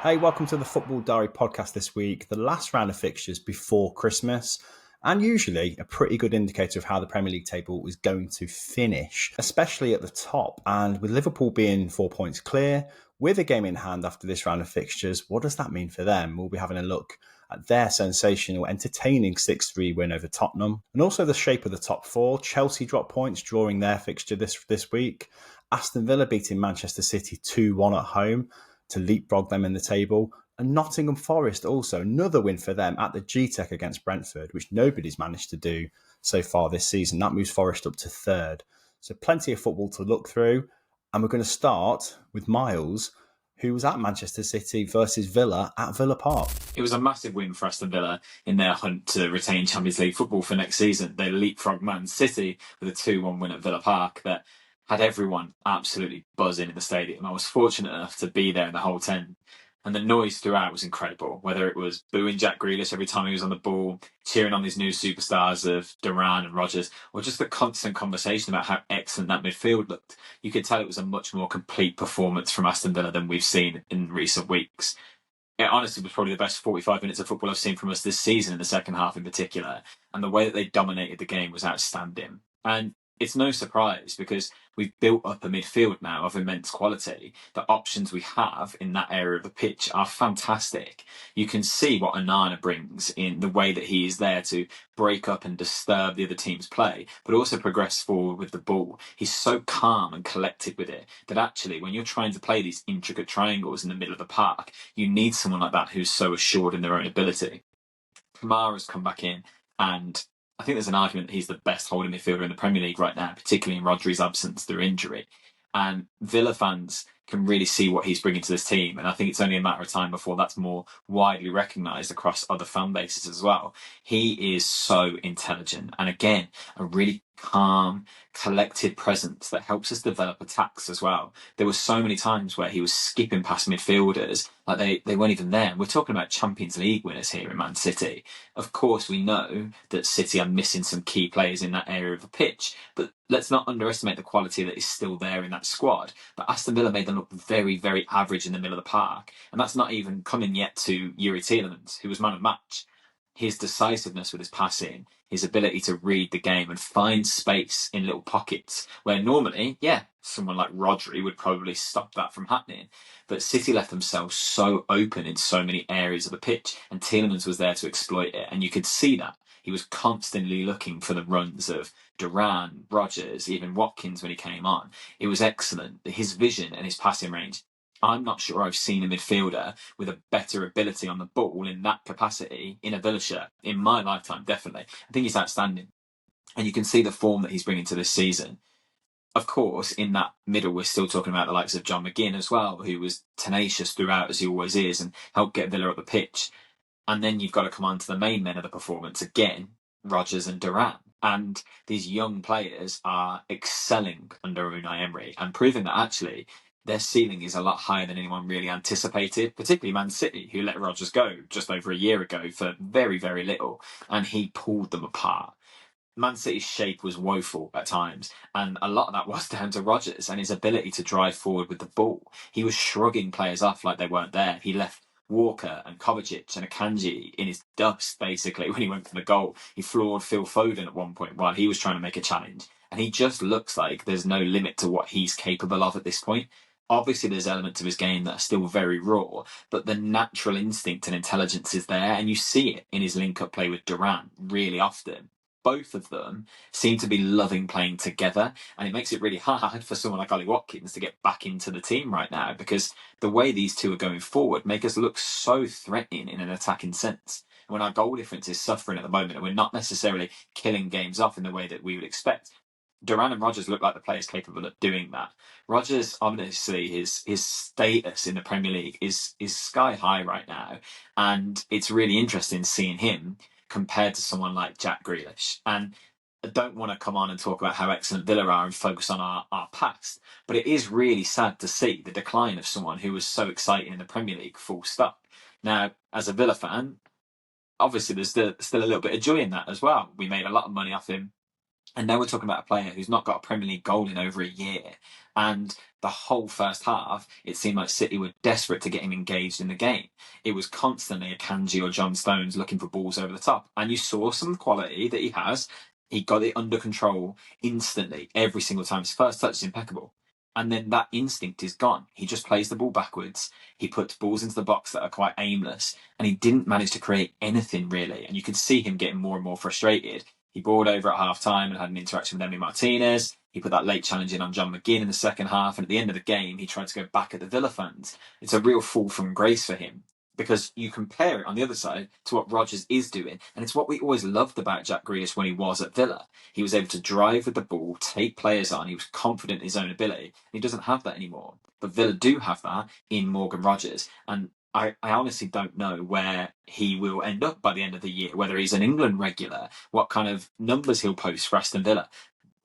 Hey, welcome to the Football Diary podcast this week, the last round of fixtures before Christmas, and usually a pretty good indicator of how the Premier League table is going to finish, especially at the top. And with Liverpool being 4 points clear, with a game in hand after this round of fixtures, what does that mean for them? We'll be having a look at their sensational, entertaining 6-3 win over Tottenham, and also the shape of the top four. Chelsea dropped points drawing their fixture this week. Aston Villa beating Manchester City 2-1 at home to leapfrog them in the table. And Nottingham Forest also, another win for them at the G-Tech against Brentford, which nobody's managed to do so far this season. That moves Forest up to third. So plenty of football to look through. And we're going to start with Myles, who was at Manchester City versus Villa at Villa Park. It was a massive win for Aston Villa in their hunt to retain Champions League football for next season. They leapfrogged Man City with a 2-1 win at Villa Park that had everyone absolutely buzzing in the stadium. I was fortunate enough to be there in the whole 10. And the noise throughout was incredible, whether it was booing Jack Grealish every time he was on the ball, cheering on these new superstars of Duran and Rodgers, or just the constant conversation about how excellent that midfield looked. You could tell it was a much more complete performance from Aston Villa than we've seen in recent weeks. It honestly was probably the best 45 minutes of football I've seen from us this season, in the second half in particular. And the way that they dominated the game was outstanding. And it's no surprise because we've built up a midfield now of immense quality. The options we have in that area of the pitch are fantastic. You can see what Onana brings in the way that he is there to break up and disturb the other team's play, but also progress forward with the ball. He's so calm and collected with it that actually when you're trying to play these intricate triangles in the middle of the park, you need someone like that who's so assured in their own ability. Kamara's come back in, and I think there's an argument that he's the best holding midfielder in the Premier League right now, particularly in Rodri's absence through injury. And Villa fans can really see what he's bringing to this team. And I think it's only a matter of time before that's more widely recognised across other fan bases as well. He is so intelligent. And again, a really calm, collected presence that helps us develop attacks as well. There were so many times where he was skipping past midfielders, like they weren't even there. We're talking about Champions League winners here in Man City. Of course, we know that City are missing some key players in that area of the pitch, but let's not underestimate the quality that is still there in that squad. But Aston Villa made them look very, very average in the middle of the park. And that's not even coming yet to Yuri Tielemans, who was man of match. His decisiveness with his passing, his ability to read the game and find space in little pockets where normally, someone like Rodri would probably stop that from happening. But City left themselves so open in so many areas of the pitch, and Tielemans was there to exploit it. And you could see that. He was constantly looking for the runs of Duran, Rodgers, even Watkins when he came on. It was excellent. His vision and his passing range. I'm not sure I've seen a midfielder with a better ability on the ball in that capacity in a Villa shirt in my lifetime, definitely. I think he's outstanding. And you can see the form that he's bringing to this season. Of course, in that middle, we're still talking about the likes of John McGinn as well, who was tenacious throughout, as he always is, and helped get Villa up the pitch. And then you've got to come on to the main men of the performance again, Rodgers and Duran. And these young players are excelling under Unai Emery and proving that actually their ceiling is a lot higher than anyone really anticipated, particularly Man City, who let Rodgers go just over a year ago for very, very little, and he pulled them apart. Man City's shape was woeful at times, and a lot of that was down to Rodgers and his ability to drive forward with the ball. He was shrugging players off like they weren't there. He left Walker and Kovacic and Akanji in his dust, basically, when he went for the goal. He floored Phil Foden at one point while he was trying to make a challenge. And he just looks like there's no limit to what he's capable of at this point. Obviously, there's elements of his game that are still very raw, but the natural instinct and intelligence is there, and you see it in his link-up play with Duran really often. Both of them seem to be loving playing together, and it makes it really hard for someone like Ollie Watkins to get back into the team right now, because the way these two are going forward make us look so threatening in an attacking sense. When our goal difference is suffering at the moment, and we're not necessarily killing games off in the way that we would expect, Duran and Rodgers look like the players capable of doing that. Rodgers, obviously, his status in the Premier League is sky high right now, and it's really interesting seeing him compared to someone like Jack Grealish. And I don't want to come on and talk about how excellent Villa are and focus on our past, but it is really sad to see the decline of someone who was so exciting in the Premier League, full stop. Now, as a Villa fan, obviously there's still a little bit of joy in that as well. We made a lot of money off him. And now we're talking about a player who's not got a Premier League goal in over a year. And the whole first half, it seemed like City were desperate to get him engaged in the game. It was constantly a Kanji or John Stones looking for balls over the top. And you saw some quality that he has. He got it under control instantly, every single time. His first touch is impeccable. And then that instinct is gone. He just plays the ball backwards. He puts balls into the box that are quite aimless. And he didn't manage to create anything really. And you could see him getting more and more frustrated. He bored over at half time and had an interaction with Emi Martinez. He put that late challenge in on John McGinn in the second half. And at the end of the game, he tried to go back at the Villa fans. It's a real fall from grace for him, because you compare it on the other side to what Rodgers is doing. And it's what we always loved about Jack Grealish when he was at Villa. He was able to drive with the ball, take players on. He was confident in his own ability. And he doesn't have that anymore. But Villa do have that in Morgan Rodgers. And I honestly don't know where he will end up by the end of the year, whether he's an England regular, what kind of numbers he'll post for Aston Villa.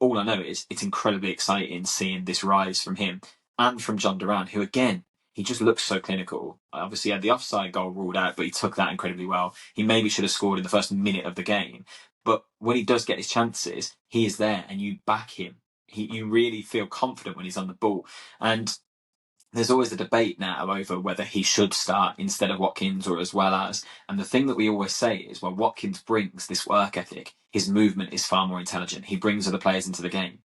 All I know is it's incredibly exciting seeing this rise from him and from John Duran, who, again, he just looks so clinical. Obviously, he had the offside goal ruled out, but he took that incredibly well. He maybe should have scored in the first minute of the game. But when he does get his chances, he is there and you back him. You really feel confident when he's on the ball. And there's always a debate now over whether he should start instead of Watkins or as well as. And the thing that we always say is, well, Watkins brings this work ethic. His movement is far more intelligent. He brings other players into the game.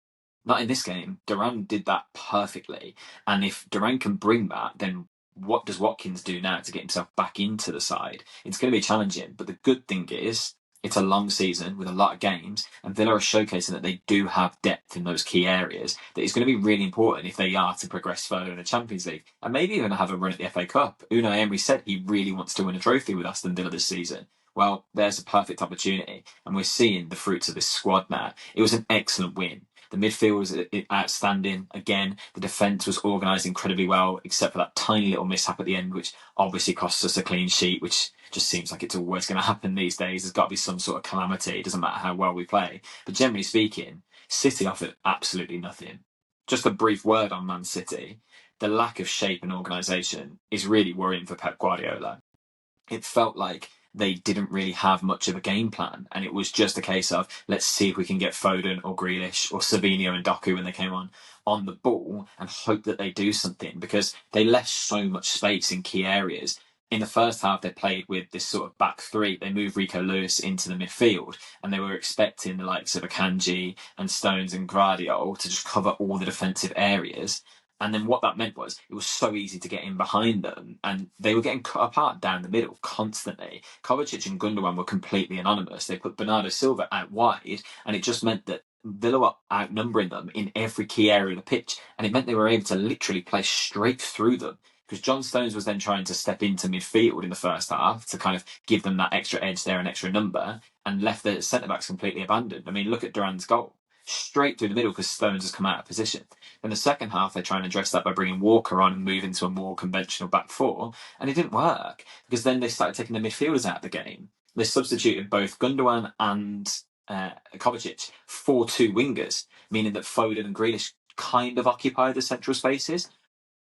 Not in this game. Duran did that perfectly. And if Duran can bring that, then what does Watkins do now to get himself back into the side? It's going to be challenging. But the good thing is, it's a long season with a lot of games, and Villa are showcasing that they do have depth in those key areas. That is going to be really important if they are to progress further in the Champions League and maybe even have a run at the FA Cup. Unai Emery said he really wants to win a trophy with Aston Villa this season. Well, there's a perfect opportunity, and we're seeing the fruits of this squad now. It was an excellent win. The midfield was outstanding. Again, the defence was organised incredibly well, except for that tiny little mishap at the end, which obviously costs us a clean sheet, which just seems like it's always going to happen these days. There's got to be some sort of calamity. It doesn't matter how well we play. But generally speaking, City offered absolutely nothing. Just a brief word on Man City. The lack of shape and organisation is really worrying for Pep Guardiola. It felt like they didn't really have much of a game plan. And it was just a case of, let's see if we can get Foden or Grealish or Savinho and Doku when they came on the ball and hope that they do something, because they left so much space in key areas. In the first half, they played with this sort of back three. They moved Rico Lewis into the midfield, and they were expecting the likes of Akanji and Stones and Gvardiol to just cover all the defensive areas. And then what that meant was it was so easy to get in behind them, and they were getting cut apart down the middle constantly. Kovacic and Gundogan were completely anonymous. They put Bernardo Silva out wide, and it just meant that Villa were outnumbering them in every key area of the pitch, and it meant they were able to literally play straight through them. Because John Stones was then trying to step into midfield in the first half to kind of give them that extra edge there, an extra number, and left the centre-backs completely abandoned. I mean, look at Duran's goal. Straight through the middle because Stones has come out of position. In the second half, they try and address that by bringing Walker on and move into a more conventional back four, and it didn't work because then they started taking the midfielders out of the game. They substituted both Gundogan and Kovacic for two wingers, meaning that Foden and Grealish kind of occupied the central spaces,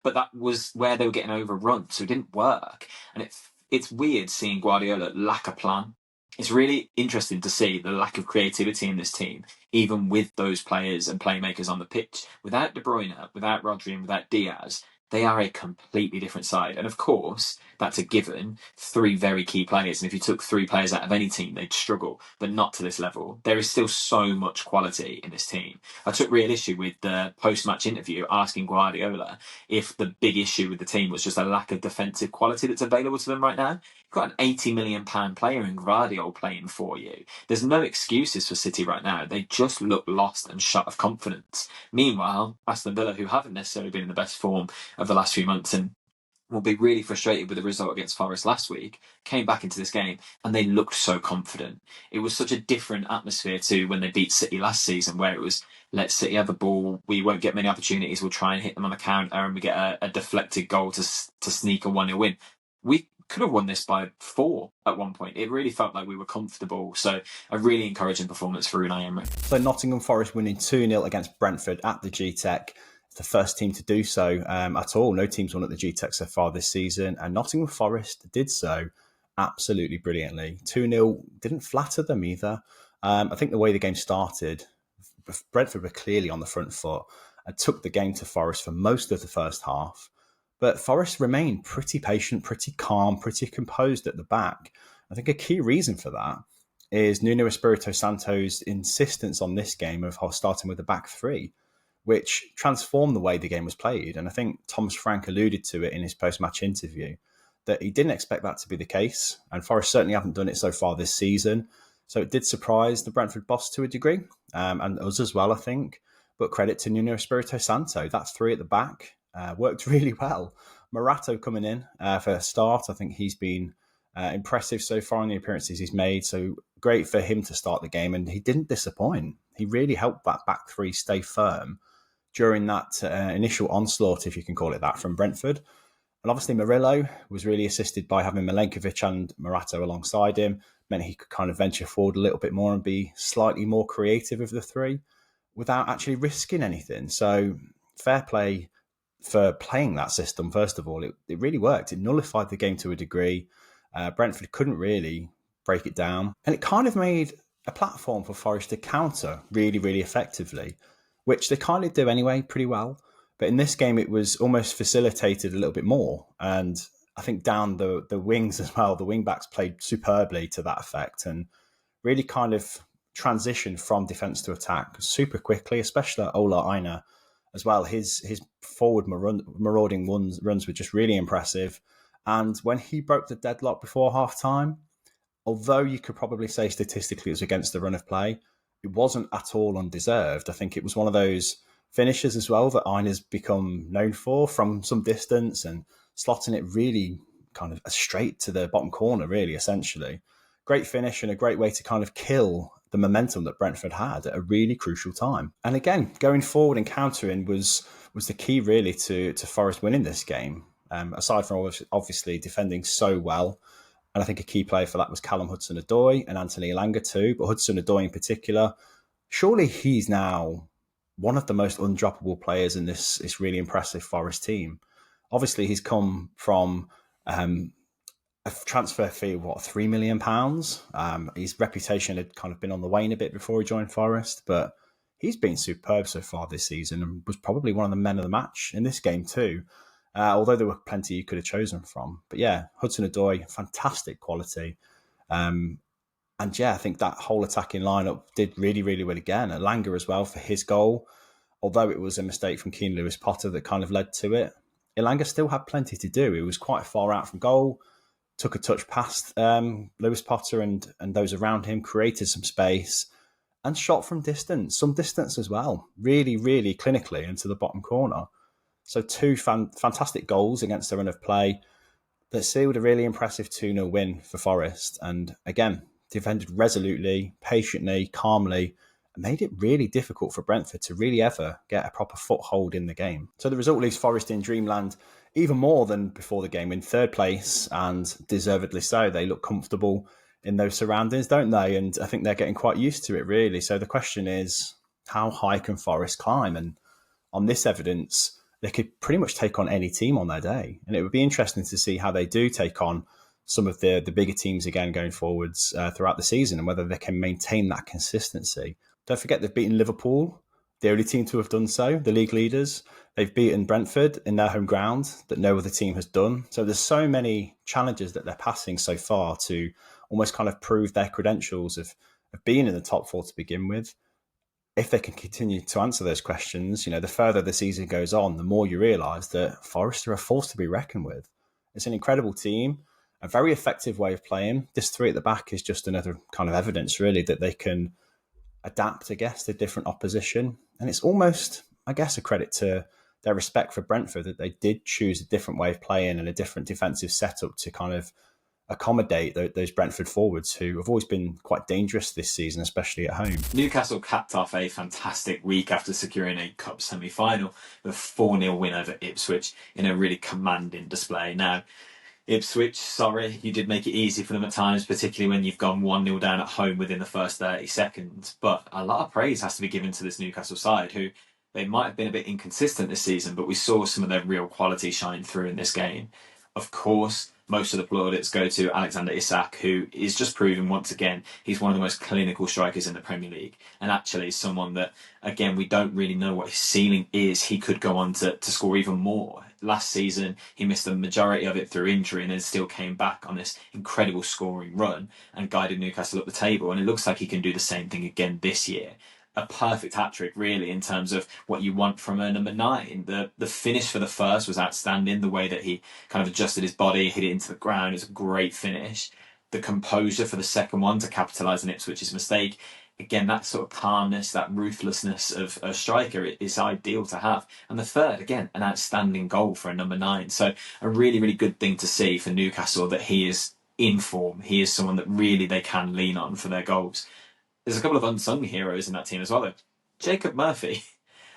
but that was where they were getting overrun, so it didn't work. And it's weird seeing Guardiola lack a plan. It's really interesting to see the lack of creativity in this team, even with those players and playmakers on the pitch. Without De Bruyne, without Rodri, and without Diaz, they are a completely different side. And of course, that's a given. Three very key players. And if you took three players out of any team, they'd struggle, but not to this level. There is still so much quality in this team. I took real issue with the post-match interview asking Guardiola if the big issue with the team was just a lack of defensive quality that's available to them right now. You've got an £80 million player in Gvardiol playing for you. There's no excuses for City right now. They just look lost and shut of confidence. Meanwhile, Aston Villa, who haven't necessarily been in the best form of the last few months and will be really frustrated with the result against Forest last week, came back into this game and they looked so confident. It was such a different atmosphere to when they beat City last season, where it was, let City have the ball, we won't get many opportunities, we'll try and hit them on the counter and we get a deflected goal to sneak a 1-0 win. We could have won this by 4 at one point. It really felt like we were comfortable. So a really encouraging performance for Unai Emery. So Nottingham Forest winning 2-0 against Brentford at the G-Tech. It's the first team to do so at all. No teams won at the G-Tech so far this season. And Nottingham Forest did so absolutely brilliantly. 2-0 didn't flatter them either. I think the way the game started, Brentford were clearly on the front foot and took the game to Forest for most of the first half. But Forest remained pretty patient, pretty calm, pretty composed at the back. I think a key reason for that is Nuno Espirito Santo's insistence on this game of starting with the back three, which transformed the way the game was played. And I think Thomas Frank alluded to it in his post-match interview, that he didn't expect that to be the case. And Forest certainly haven't done it so far this season. So it did surprise the Brentford boss to a degree, and us as well, I think. But credit to Nuno Espirito Santo. That three at the back worked really well. Morato coming in for a start. I think he's been impressive so far in the appearances he's made. So great for him to start the game. And he didn't disappoint. He really helped that back three stay firm during that initial onslaught, if you can call it that, from Brentford. And obviously Murillo was really assisted by having Milenkovic and Morato alongside him. Meant he could kind of venture forward a little bit more and be slightly more creative of the three without actually risking anything. So fair play for playing that system, first of all. It really worked. It nullified the game to a degree. Brentford couldn't really break it down. And it kind of made a platform for Forest to counter really, really effectively, which they kind of do anyway pretty well. But in this game, it was almost facilitated a little bit more. And I think down the wings as well, the wing backs played superbly to that effect and really kind of transitioned from defence to attack super quickly, especially Ola Aina as well. His forward marauding runs were just really impressive. And when he broke the deadlock before half-time, although you could probably say statistically it was against the run of play, it wasn't at all undeserved. I think it was one of those finishes as well that Aina's become known for from some distance and slotting it really kind of straight to the bottom corner, really, essentially. Great finish and a great way to kind of kill the momentum that Brentford had at a really crucial time. And again, going forward and countering was the key really to Forest winning this game. Aside from obviously defending so well. And I think a key player for that was Callum Hudson-Odoi and Anthony Elanga too. But Hudson-Odoi in particular, surely he's now one of the most undroppable players in this really impressive Forest team. Obviously, he's come from a transfer fee of, £3 million? His reputation had kind of been on the wane a bit before he joined Forest, but he's been superb so far this season and was probably one of the men of the match in this game too. Although there were plenty you could have chosen from. But yeah, Hudson-Odoi, fantastic quality. And yeah, I think that whole attacking lineup did really, really well again. Elanga as well for his goal. Although it was a mistake from Keane Lewis-Potter that kind of led to it. Elanga still had plenty to do. He was quite far out from goal, took a touch past Lewis-Potter and those around him, created some space and shot from distance, some distance as well. Really, really clinically into the bottom corner. So two fantastic goals against the run of play that sealed a really impressive 2-0 win for Forest. And again, defended resolutely, patiently, calmly, and made it really difficult for Brentford to really ever get a proper foothold in the game. So the result leaves Forest in dreamland even more than before the game, in third place, and deservedly so. They look comfortable in those surroundings, don't they? And I think they're getting quite used to it, really. So the question is, how high can Forest climb? And on this evidence, they could pretty much take on any team on their day. And it would be interesting to see how they do take on some of the bigger teams again going forwards throughout the season and whether they can maintain that consistency. Don't forget they've beaten Liverpool, the only team to have done so, the league leaders. They've beaten Brentford in their home ground that no other team has done. So there's so many challenges that they're passing so far to almost kind of prove their credentials of being in the top four to begin with. If they can continue to answer those questions, the further the season goes on, the more you realise that Forest are a force to be reckoned with. It's an incredible team, a very effective way of playing. This three at the back is just another kind of evidence, really, that they can adapt, I guess, to different opposition. And it's almost, I guess, a credit to their respect for Brentford that they did choose a different way of playing and a different defensive setup to kind of accommodate those Brentford forwards who have always been quite dangerous this season, especially at home. Newcastle capped off a fantastic week after securing a cup semi-final with a 4-0 win over Ipswich in a really commanding display. Now, Ipswich, sorry, you did make it easy for them at times, particularly when you've gone 1-0 down at home within the first 30 seconds. But a lot of praise has to be given to this Newcastle side, who they might have been a bit inconsistent this season, but we saw some of their real quality shine through in this game. Of course, most of the plaudits go to Alexander Isak, who is just proving once again he's one of the most clinical strikers in the Premier League. And actually, someone that, again, we don't really know what his ceiling is. He could go on to score even more. Last season, he missed the majority of it through injury and then still came back on this incredible scoring run and guided Newcastle up the table. And it looks like he can do the same thing again this year. A perfect hat trick, really, in terms of what you want from a number 9. The finish for the first was outstanding. The way that he kind of adjusted his body, hit it into the ground, it was a great finish. The composure for the second one to capitalise on Ipswich's mistake. Again, that sort of calmness, that ruthlessness of a striker is ideal to have. And the third, again, an outstanding goal for a number 9. So a really, really good thing to see for Newcastle, that he is in form. He is someone that really they can lean on for their goals. There's a couple of unsung heroes in that team as well, though. Jacob Murphy.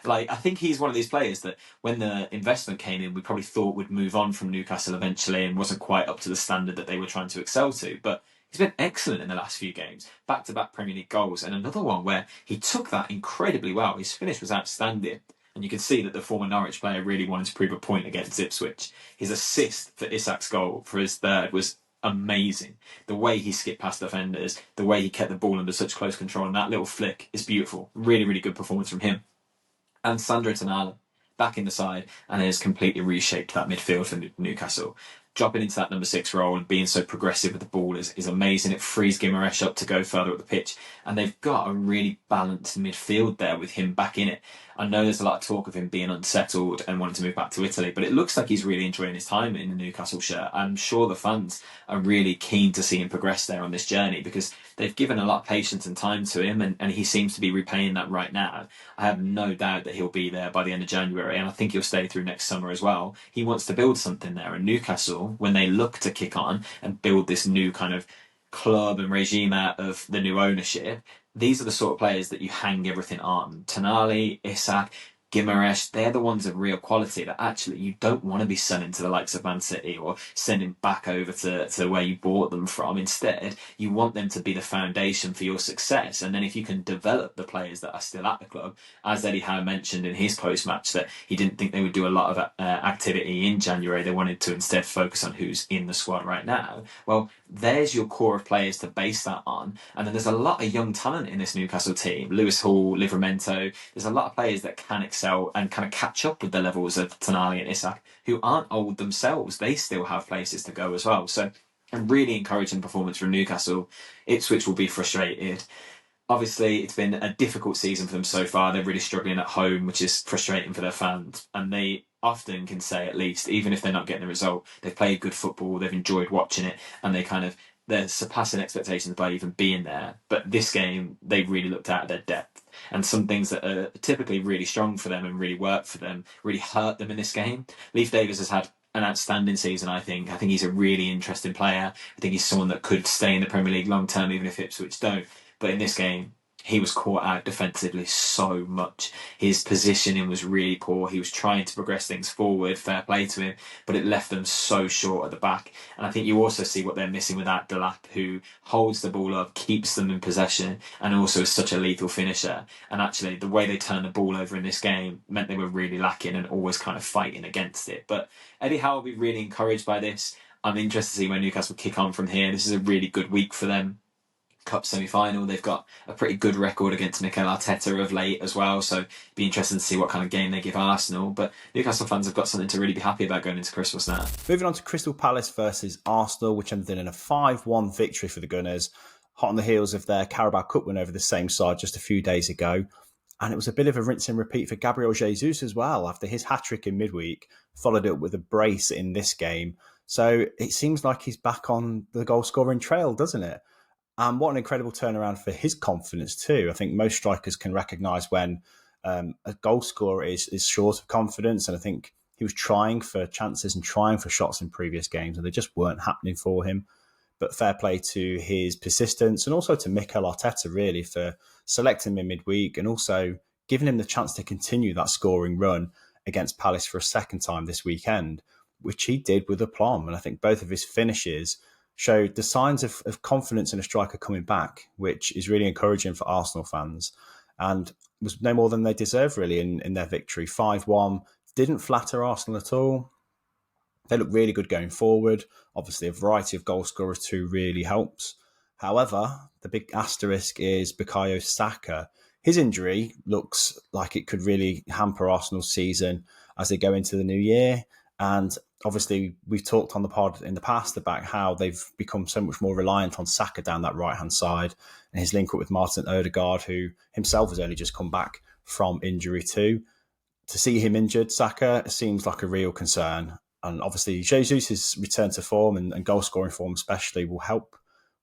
I think he's one of these players that when the investment came in, we probably thought would move on from Newcastle eventually and wasn't quite up to the standard that they were trying to excel to. But he's been excellent in the last few games. Back-to-back Premier League goals. And another one where he took that incredibly well. His finish was outstanding. And you can see that the former Norwich player really wanted to prove a point against Ipswich. His assist for Isak's goal for his third was amazing. The way he skipped past defenders, the way he kept the ball under such close control, and that little flick is beautiful. Really, really good performance from him. And Sandro Tonali back in the side and has completely reshaped that midfield for Newcastle. Dropping into that number 6 role and being so progressive with the ball is amazing. It frees Guimaraes up to go further up the pitch. And they've got a really balanced midfield there with him back in it. I know there's a lot of talk of him being unsettled and wanting to move back to Italy, but it looks like he's really enjoying his time in the Newcastle shirt. I'm sure the fans are really keen to see him progress there on this journey because they've given a lot of patience and time to him, and he seems to be repaying that right now. I have no doubt that he'll be there by the end of January, and I think he'll stay through next summer as well. He wants to build something there, and Newcastle, when they look to kick on and build this new kind of club and regime out of the new ownership, these are the sort of players that you hang everything on. Tonali, Isak, Guimaraes, they're the ones of real quality that actually you don't want to be selling to the likes of Man City or sending back over to where you bought them from. Instead, you want them to be the foundation for your success. And then if you can develop the players that are still at the club, as Eddie Howe mentioned in his post-match, that he didn't think they would do a lot of activity in January. They wanted to instead focus on who's in the squad right now. Well, there's your core of players to base that on. And then there's a lot of young talent in this Newcastle team. Lewis Hall, Livramento. There's a lot of players that can excel and kind of catch up with the levels of Tonali and Isak, who aren't old themselves. They still have places to go as well. So a really encouraging performance from Newcastle. Ipswich will be frustrated. Obviously, it's been a difficult season for them so far. They're really struggling at home, which is frustrating for their fans. And they often can say, at least, even if they're not getting the result, they've played good football, they've enjoyed watching it, and they're surpassing expectations by even being there. But this game, they really looked out of their depth. And some things that are typically really strong for them and really work for them really hurt them in this game. Leif Davis has had an outstanding season, I think. I think he's a really interesting player. I think he's someone that could stay in the Premier League long term, even if Ipswich don't. But in this game, he was caught out defensively so much. His positioning was really poor. He was trying to progress things forward, fair play to him, but it left them so short at the back. And I think you also see what they're missing without Delap, who holds the ball up, keeps them in possession, and also is such a lethal finisher. And actually, the way they turned the ball over in this game meant they were really lacking and always kind of fighting against it. But Eddie Howe will be really encouraged by this. I'm interested to see where Newcastle kick on from here. This is a really good week for them. Cup semi-final. They've got a pretty good record against Mikel Arteta of late as well, so it'd be interesting to see what kind of game they give Arsenal. But Newcastle fans have got something to really be happy about going into Christmas now. Moving on to Crystal Palace versus Arsenal, which ended in a 5-1 victory for the Gunners, hot on the heels of their Carabao Cup win over the same side just a few days ago. And it was a bit of a rinse and repeat for Gabriel Jesus as well, after his hat-trick in midweek, followed it with a brace in this game. So it seems like he's back on the goal-scoring trail, doesn't it? And what an incredible turnaround for his confidence too. I think most strikers can recognise when a goal scorer is short of confidence. And I think he was trying for chances and trying for shots in previous games, and they just weren't happening for him. But fair play to his persistence and also to Mikel Arteta, really, for selecting him in midweek and also giving him the chance to continue that scoring run against Palace for a second time this weekend, which he did with aplomb. And I think both of his finishes showed the signs of confidence in a striker coming back, which is really encouraging for Arsenal fans, and was no more than they deserve really in their victory. 5-1 didn't flatter Arsenal at all. They look really good going forward. Obviously, a variety of goal scorers too really helps. However, the big asterisk is Bukayo Saka. His injury looks like it could really hamper Arsenal's season as they go into the new year. And obviously, we've talked on the pod in the past about how they've become so much more reliant on Saka down that right-hand side and his link up with Martin Odegaard, who himself has only just come back from injury too. To see him injured, Saka, seems like a real concern. And obviously, Jesus' return to form and goal scoring form especially will help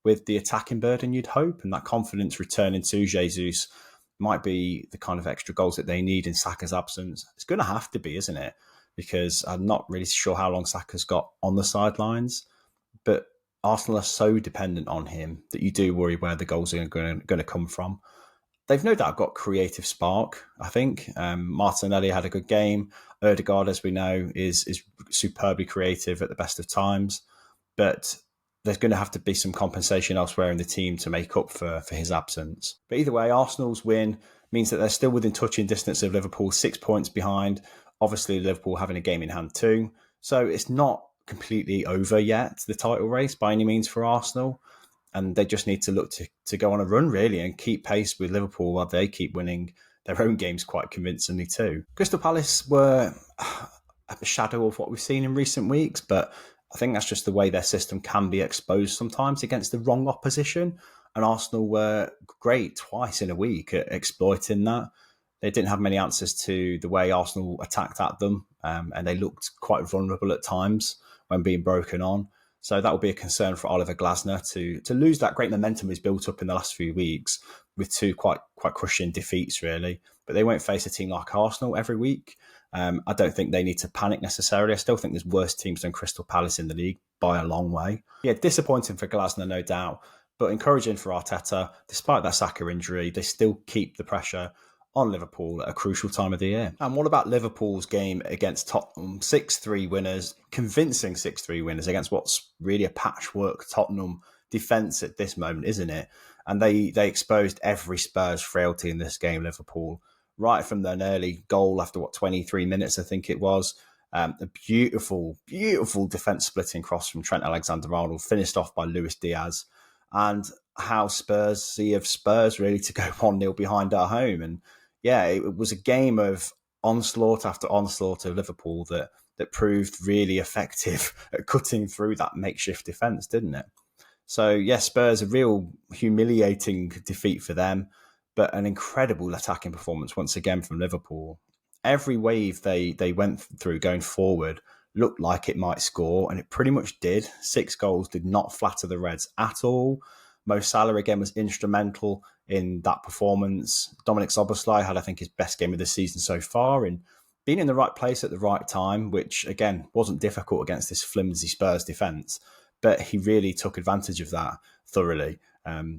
with the attacking burden, you'd hope. And that confidence returning to Jesus might be the kind of extra goals that they need in Saka's absence. It's going to have to be, isn't it? Because I'm not really sure how long Saka's got on the sidelines. But Arsenal are so dependent on him that you do worry where the goals are going to come from. They've no doubt got creative spark, I think. Martinelli had a good game. Odegaard, as we know, is superbly creative at the best of times. But there's going to have to be some compensation elsewhere in the team to make up for his absence. But either way, Arsenal's win means that they're still within touching distance of Liverpool, 6 points behind. Obviously, Liverpool having a game in hand too. So it's not completely over yet, the title race, by any means for Arsenal. And they just need to look to go on a run, really, and keep pace with Liverpool while they keep winning their own games quite convincingly too. Crystal Palace were a shadow of what we've seen in recent weeks, but I think that's just the way their system can be exposed sometimes against the wrong opposition. And Arsenal were great twice in a week at exploiting that. They didn't have many answers to the way Arsenal attacked at them, and they looked quite vulnerable at times when being broken on. So that will be a concern for Oliver Glasner to lose that great momentum he's built up in the last few weeks with two quite crushing defeats, really. But they won't face a team like Arsenal every week. I don't think they need to panic necessarily. I still think there's worse teams than Crystal Palace in the league by a long way. Yeah, disappointing for Glasner, no doubt, but encouraging for Arteta. Despite that Saka injury, they still keep the pressure on Liverpool at a crucial time of the year. And what about Liverpool's game against Tottenham? 6-3 winners, convincing 6-3 winners against what's really a patchwork Tottenham defence at this moment, isn't it? And they exposed every Spurs frailty in this game, Liverpool, right from an early goal after 23 minutes, I think it was. A beautiful defence splitting cross from Trent Alexander-Arnold, finished off by Luis Diaz. And how Spurs really to go 1-0 behind at home. And yeah, it was a game of onslaught after onslaught of Liverpool that proved really effective at cutting through that makeshift defence, didn't it? So, yes, Spurs, a real humiliating defeat for them, but an incredible attacking performance once again from Liverpool. Every wave they went through going forward looked like it might score, and it pretty much did. 6 goals did not flatter the Reds at all. Mo Salah again was instrumental in that performance. Dominic Szoboszlai had, I think, his best game of the season so far, and being in the right place at the right time, which again wasn't difficult against this flimsy Spurs defence, but he really took advantage of that thoroughly.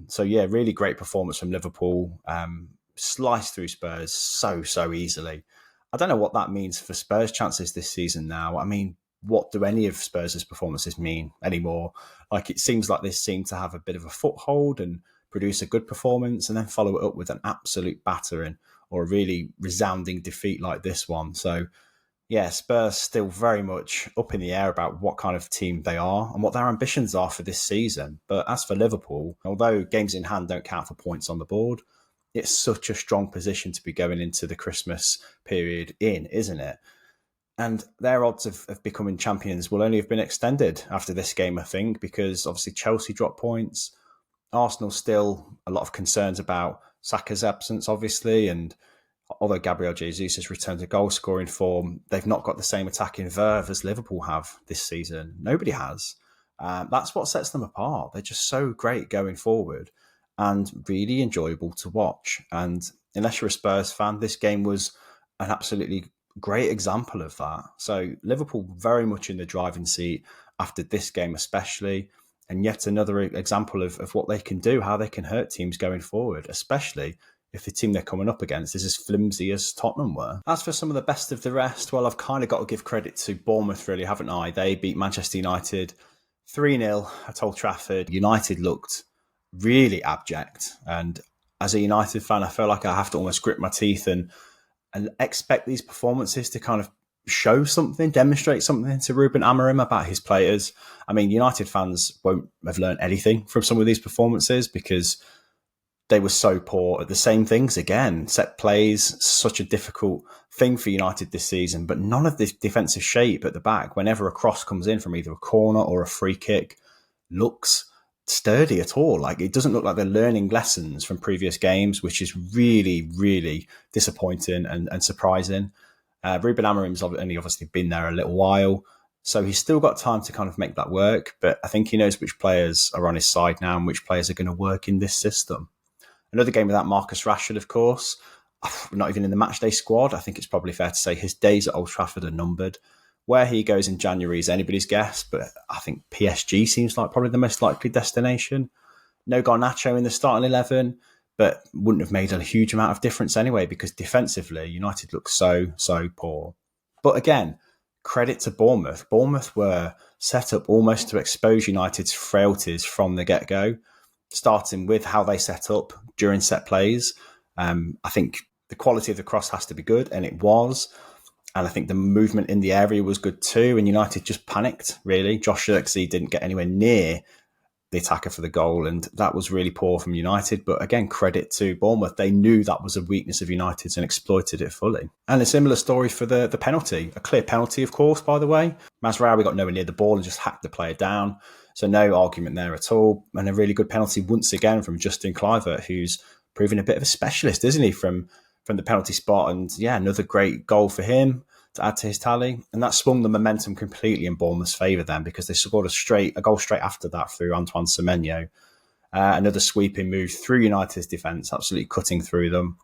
So yeah, really great performance from Liverpool. Sliced through Spurs so easily. I don't know what that means for Spurs' chances this season now. I mean, what do any of Spurs' performances mean anymore? Like, it seems like they seem to have a bit of a foothold and produce a good performance and then follow it up with an absolute battering or a really resounding defeat like this one. So, yeah, Spurs still very much up in the air about what kind of team they are and what their ambitions are for this season. But as for Liverpool, although games in hand don't count for points on the board, it's such a strong position to be going into the Christmas period in, isn't it? And their odds of becoming champions will only have been extended after this game, I think, because obviously Chelsea dropped points. Arsenal still a lot of concerns about Saka's absence, obviously, and although Gabriel Jesus has returned to goal scoring form, they've not got the same attacking verve as Liverpool have this season. Nobody has. That's what sets them apart. They're just so great going forward and really enjoyable to watch. And unless you're a Spurs fan, this game was an absolutely great example of that. So Liverpool very much in the driving seat after this game especially, and yet another example of what they can do, how they can hurt teams going forward, especially if the team they're coming up against is as flimsy as Tottenham were. As for some of the best of the rest, well, I've kind of got to give credit to Bournemouth, really, haven't I? They beat Manchester United 3-0 at Old Trafford. United looked really abject, and as a United fan, I feel like I have to almost grit my teeth and expect these performances to kind of show something, demonstrate something to Ruben Amorim about his players. I mean, United fans won't have learned anything from some of these performances because they were so poor at the same things again. Set plays, such a difficult thing for United this season, but none of this defensive shape at the back, whenever a cross comes in from either a corner or a free kick, looks sturdy at all. Like, it doesn't look like they're learning lessons from previous games, which is really, really disappointing and surprising. Ruben Amorim's only obviously been there a little while, so he's still got time to kind of make that work, but I think he knows which players are on his side now and which players are going to work in this system. Another game without Marcus Rashford, of course, not even in the matchday squad. I think it's probably fair to say his days at Old Trafford are numbered. Where he goes in January is anybody's guess, but I think PSG seems like probably the most likely destination. No Garnacho in the starting 11, but wouldn't have made a huge amount of difference anyway because defensively, United look so poor. But again, credit to Bournemouth. Bournemouth were set up almost to expose United's frailties from the get-go, starting with how they set up during set plays. I think the quality of the cross has to be good, and it was. And I think the movement in the area was good too. And United just panicked, really. Josh Zirkzee didn't get anywhere near the attacker for the goal, and that was really poor from United. But again, credit to Bournemouth. They knew that was a weakness of United's and exploited it fully. And a similar story for the penalty. A clear penalty, of course, by the way. Mazraoui got nowhere near the ball and just hacked the player down. So no argument there at all. And a really good penalty once again from Justin Kluivert, who's proving a bit of a specialist, isn't he, from the penalty spot. And yeah, another great goal for him to add to his tally. And that swung the momentum completely in Bournemouth's favour then, because they scored a goal straight after that through Antoine Semenyo. Another sweeping move through United's defence, absolutely cutting through them.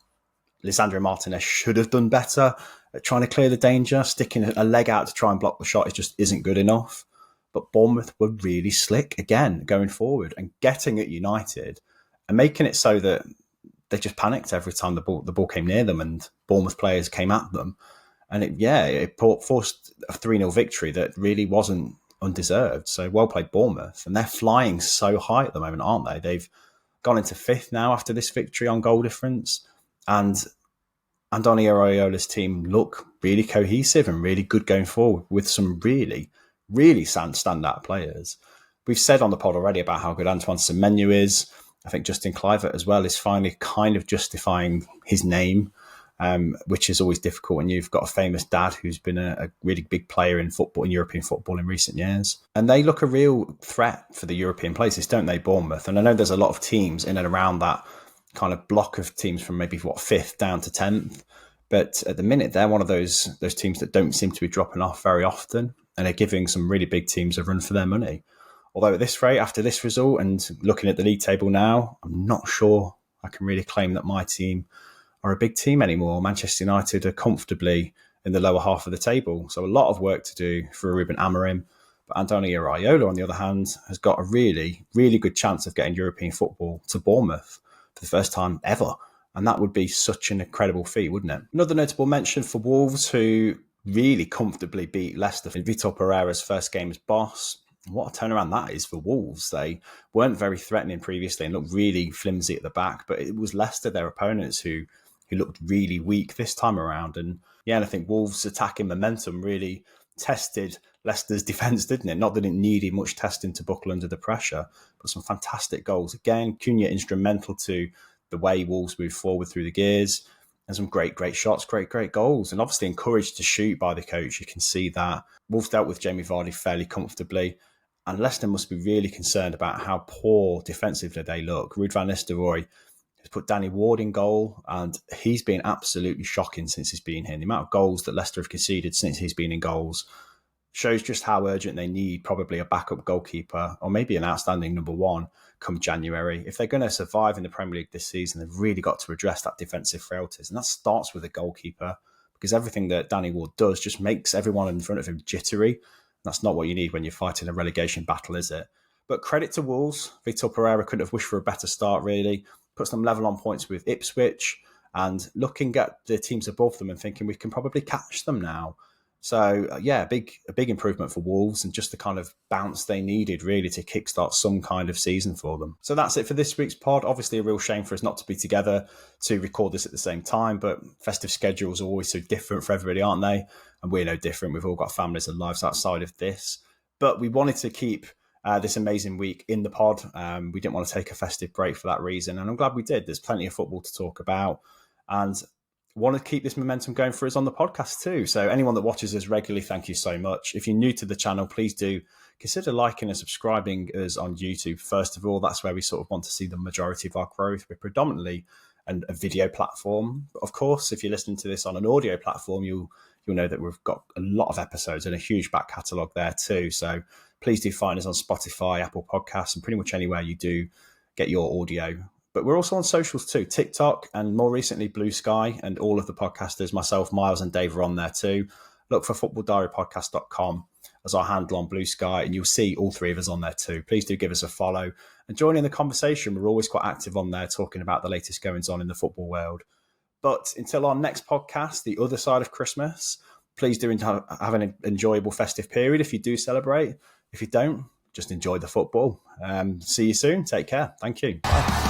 Lisandro Martinez should have done better at trying to clear the danger. Sticking a leg out to try and block the shot, it just isn't good enough. But Bournemouth were really slick again going forward and getting at United and making it so that they just panicked every time the ball came near them and Bournemouth players came at them. And it forced a 3-0 victory that really wasn't undeserved. So well played Bournemouth. And they're flying so high at the moment, aren't they? They've gone into 5th now after this victory on goal difference. And Andoni Iraola's team look really cohesive and really good going forward with some really, really standout players. We've said on the pod already about how good Antoine Semenyo is. I think Justin Kluivert as well is finally kind of justifying his name, which is always difficult when you've got a famous dad who's been a really big player in football, in European football in recent years. And they look a real threat for the European places, don't they, Bournemouth? And I know there's a lot of teams in and around that kind of block of teams from maybe 5th down to 10th. But at the minute, they're one of those teams that don't seem to be dropping off very often and are giving some really big teams a run for their money. Although at this rate, after this result and looking at the league table now, I'm not sure I can really claim that my team are a big team anymore. Manchester United are comfortably in the lower half of the table. So a lot of work to do for Ruben Amorim. But Andoni Iraola, on the other hand, has got a really, really good chance of getting European football to Bournemouth for the first time ever. And that would be such an incredible feat, wouldn't it? Another notable mention for Wolves, who really comfortably beat Leicester in Vitor Pereira's first game as boss. What a turnaround that is for Wolves. They weren't very threatening previously and looked really flimsy at the back, but it was Leicester, their opponents, who looked really weak this time around. And yeah, and I think Wolves' attacking momentum really tested Leicester's defence, didn't it? Not that it needed much testing to buckle under the pressure, but some fantastic goals. Again, Cunha instrumental to the way Wolves moved forward through the gears, and some great shots, great goals, and obviously encouraged to shoot by the coach. You can see that. Wolves dealt with Jamie Vardy fairly comfortably, and Leicester must be really concerned about how poor defensively they look. Ruud van Nistelrooy has put Danny Ward in goal, and he's been absolutely shocking since he's been here. The amount of goals that Leicester have conceded since he's been in goals shows just how urgent they need probably a backup goalkeeper or maybe an outstanding number one come January. If they're going to survive in the Premier League this season, they've really got to address that defensive frailties. And that starts with a goalkeeper, because everything that Danny Ward does just makes everyone in front of him jittery. That's not what you need when you're fighting a relegation battle, is it? But credit to Wolves. Vitor Pereira couldn't have wished for a better start, really. Puts them level on points with Ipswich, and looking at the teams above them and thinking we can probably catch them now. So yeah, a big improvement for Wolves, and just the kind of bounce they needed really to kickstart some kind of season for them. So that's it for this week's pod. Obviously a real shame for us not to be together to record this at the same time, but festive schedules are always so different for everybody, aren't they? And we're no different. We've all got families and lives outside of this. But we wanted to keep this amazing week in the pod. We didn't want to take a festive break for that reason, and I'm glad we did. There's plenty of football to talk about, and want to keep this momentum going for us on the podcast too. So anyone that watches us regularly, thank you so much. If you're new to the channel, please do consider liking and subscribing us on YouTube. First of all, that's where we sort of want to see the majority of our growth. We're predominantly a video platform. But of course, if you're listening to this on an audio platform, you'll know that we've got a lot of episodes and a huge back catalogue there too. So please do find us on Spotify, Apple Podcasts, and pretty much anywhere you do get your audio. But we're also on socials too, TikTok and more recently Blue Sky, and all of the podcasters, myself, Myles and Dave, are on there too. Look for footballdiarypodcast.com as our handle on Blue Sky, and you'll see all three of us on there too. Please do give us a follow and join in the conversation. We're always quite active on there talking about the latest goings on in the football world. But until our next podcast, the other side of Christmas, please do have an enjoyable festive period if you do celebrate. If you don't, just enjoy the football. See you soon. Take care. Thank you. Bye.